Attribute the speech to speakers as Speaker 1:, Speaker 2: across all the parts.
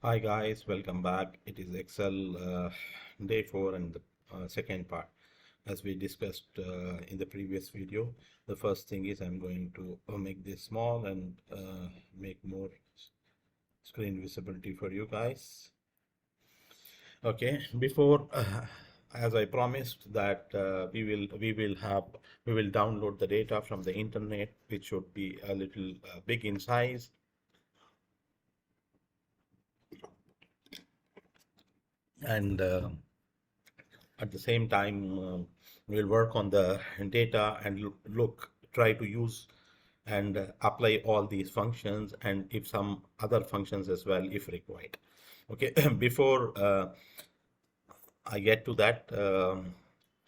Speaker 1: Hi guys, welcome back. It is Excel day 4 and the second part. As we discussed in the previous video, the first thing is I'm going to make this small and make more screen visibility for you guys. Okay, before as I promised that we will download the data from the internet, which should be a little big in size. And at the same time, we'll work on the data and try to use and apply all these functions and if some other functions as well if required. Okay, before I get to that,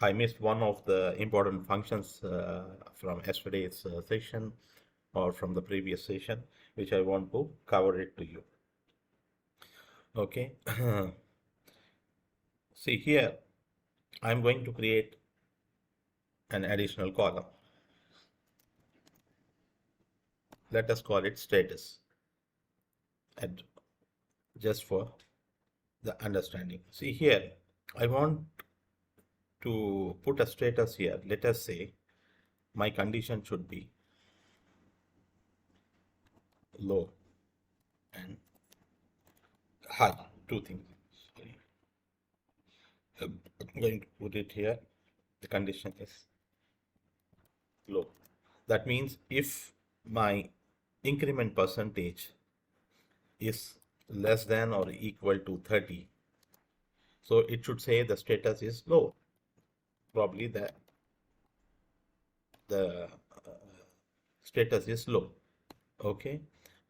Speaker 1: I missed one of the important functions from yesterday's session or from the previous session, which I want to cover it to you. Okay, see here, I'm going to create an additional column. Let us call it status, and just for the understanding. See here, I want to put a status here. Let us say my condition should be low and high, two things. Sorry. I'm going to put it here. The condition is low. That means if my increment percentage is less than or equal to 30, so it should say the status is low. Probably the status is low. Okay,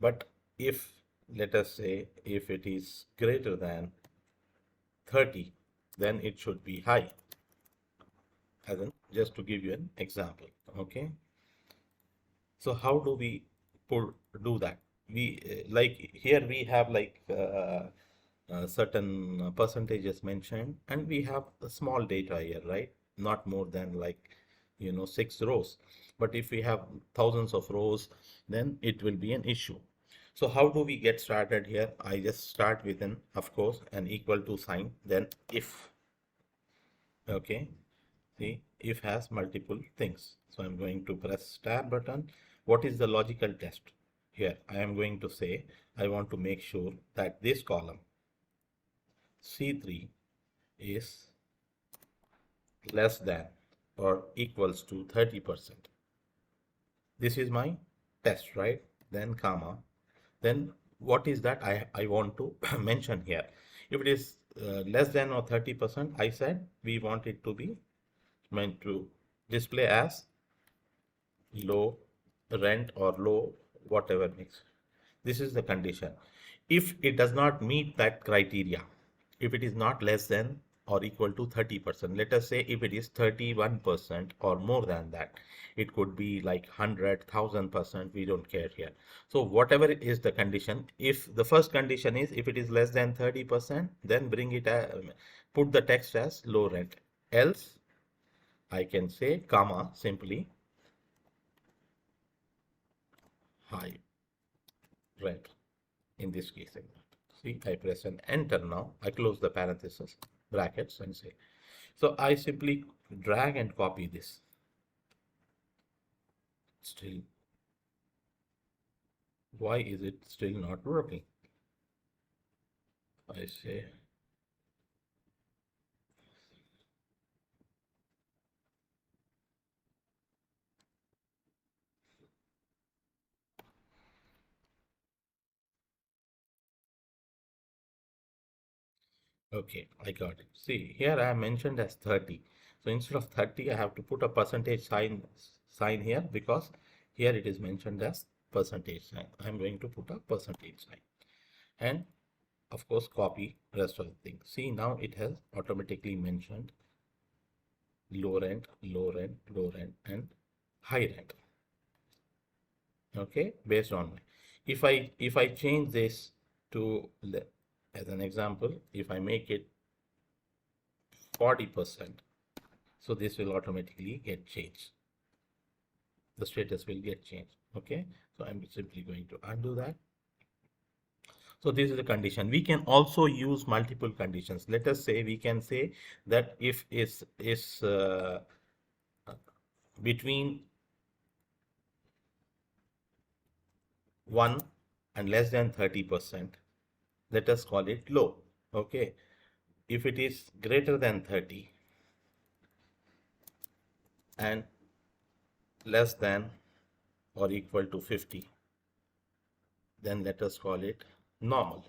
Speaker 1: but if let us say if it is greater than 30, then it should be high, as in just to give you an example. Okay, so how do we do that? We like here we have like certain percentages mentioned, and we have a small data here, right? Not more than like 6 rows. But if we have thousands of rows, then it will be an issue. So how do we get started here? I just start with an, of course, an equal to sign, then if. Okay, see, if has multiple things. So I'm going to press tab button. What is the logical test? Here I am going to say I want to make sure that this column C3 is less than or equals to 30%. This is my test, right? Then comma. Then what is that I want to mention here? If it is less than or 30%, I said we want it to be meant to display as low rent or low whatever makes. This is the condition. If it does not meet that criteria, if it is not less than or equal to 30%, let us say if it is 31% or more than that, it could be like 100,000%, we don't care here. So whatever is the condition, if the first condition is if it is less than 30%, then bring it put the text as low rent. Else I can say comma simply high rent in this case. See, I press an enter now. I close the parenthesis brackets and say. So I simply drag and copy this. Still, why is it still not working? I say okay, I got it. See, here I am mentioned as 30. So instead of 30, I have to put a percentage sign here because here it is mentioned as percentage sign. I'm going to put a percentage sign and of course copy rest of the thing. See, now it has automatically mentioned low rent, low rent, low rent, and high rent. Okay, based on if I change this to as an example, if I make it 40%, so this will automatically get changed. The status will get changed. Okay, so I'm simply going to undo that. So this is the condition. We can also use multiple conditions. Let us say we can say that if is between 1 and less than 30%, let us call it low. Okay. If it is greater than 30 and less than or equal to 50, then let us call it normal.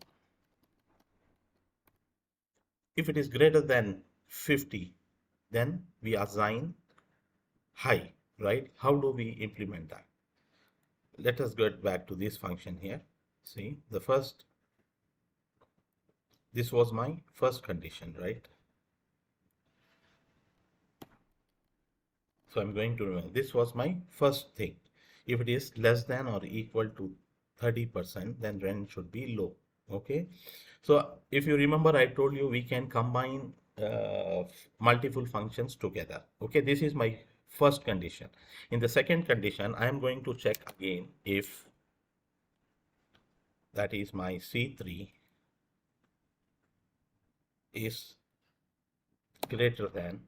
Speaker 1: If it is greater than 50, then we assign high, right? How do we implement that? Let us get back to this function here. See, this was my first condition, right? So I'm going to remember, this was my first thing. If it is less than or equal to 30%, then rent should be low. Okay. So if you remember, I told you we can combine multiple functions together. Okay. This is my first condition. In the second condition, I am going to check again if that is my C3 is greater than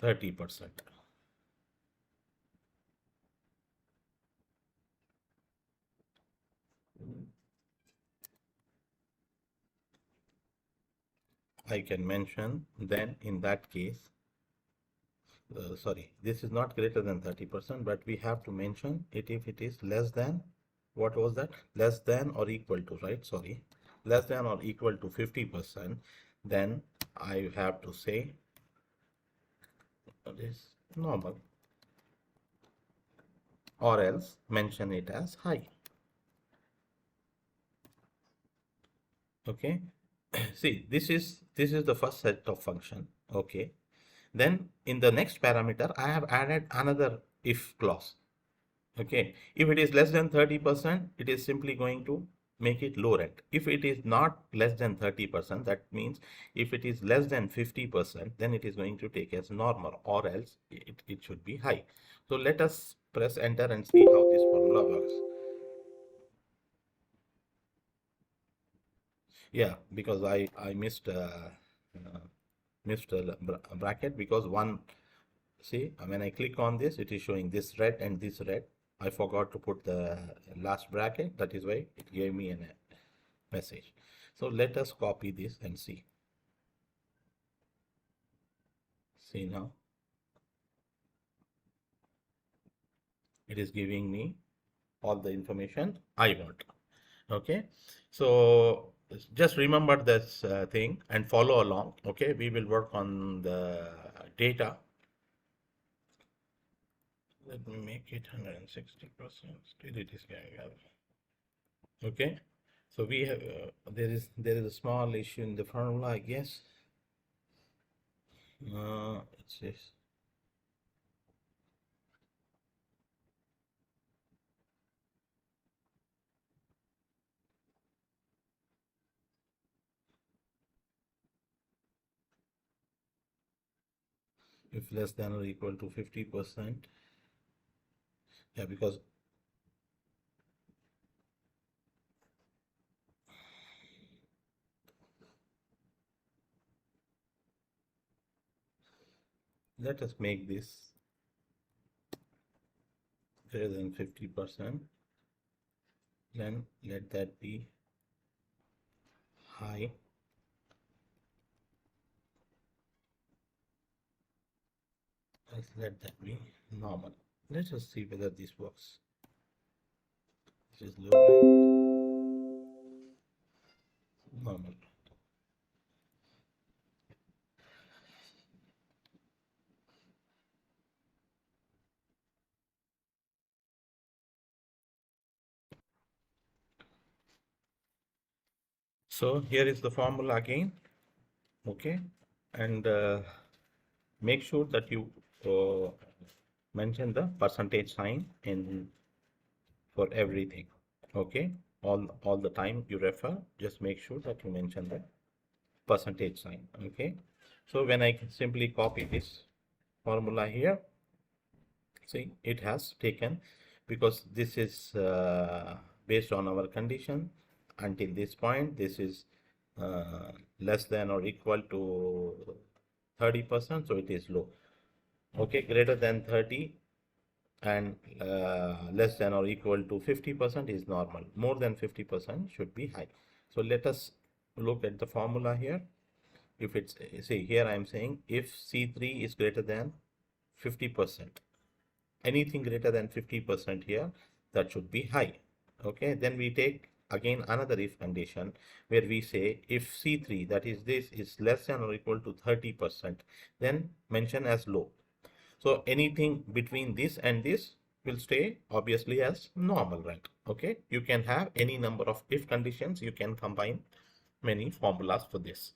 Speaker 1: 30%. I can mention then in that case, sorry, this is not greater than 30%, but we have to mention it if it is less than, what was that? Less than or equal to, right? Sorry, less than or equal to 50%, then I have to say it is normal, or else mention it as high. Okay. See, this is the first set of function. Okay. Then in the next parameter, I have added another if clause. Okay. If it is less than 30%, it is simply going to make it low rent. If it is not less than 30%, that means if it is less than 50%, then it is going to take as normal, or else it should be high. So let us press enter and see how this formula works. Yeah, because I missed a bracket, because one, see, when I click on this, it is showing this red and this red. I forgot to put the last bracket. That is why it gave me a message. So let us copy this and see. See now, it is giving me all the information I want. Okay, so just remember this thing and follow along. Okay, we will work on the data. Let me make it 160%. Still it is going up. Okay, so we have there is a small issue in the formula, I guess. It says if less than or equal to 50%. Yeah, because let us make this greater than 50%. Then let that be high. Let's let that be normal. Let us see whether this works. This is low rate, normal. So here is the formula again. Okay, and make sure that you mention the percentage sign in for everything. Okay, all the time you refer, just make sure that you mention the percentage sign. Okay, so when I simply copy this formula here, see, it has taken, because this is based on our condition. Until this point, this is less than or equal to 30%, so it is low. Okay, greater than 30 and less than or equal to 50% is normal. More than 50% should be high. So let us look at the formula here. If it's, see here I am saying if C3 is greater than 50%, anything greater than 50% here, that should be high. Okay, then we take again another if condition where we say if C3, that is this, is less than or equal to 30%, then mention as low. So anything between this and this will stay obviously as normal, right? Okay, you can have any number of if conditions, you can combine many formulas for this.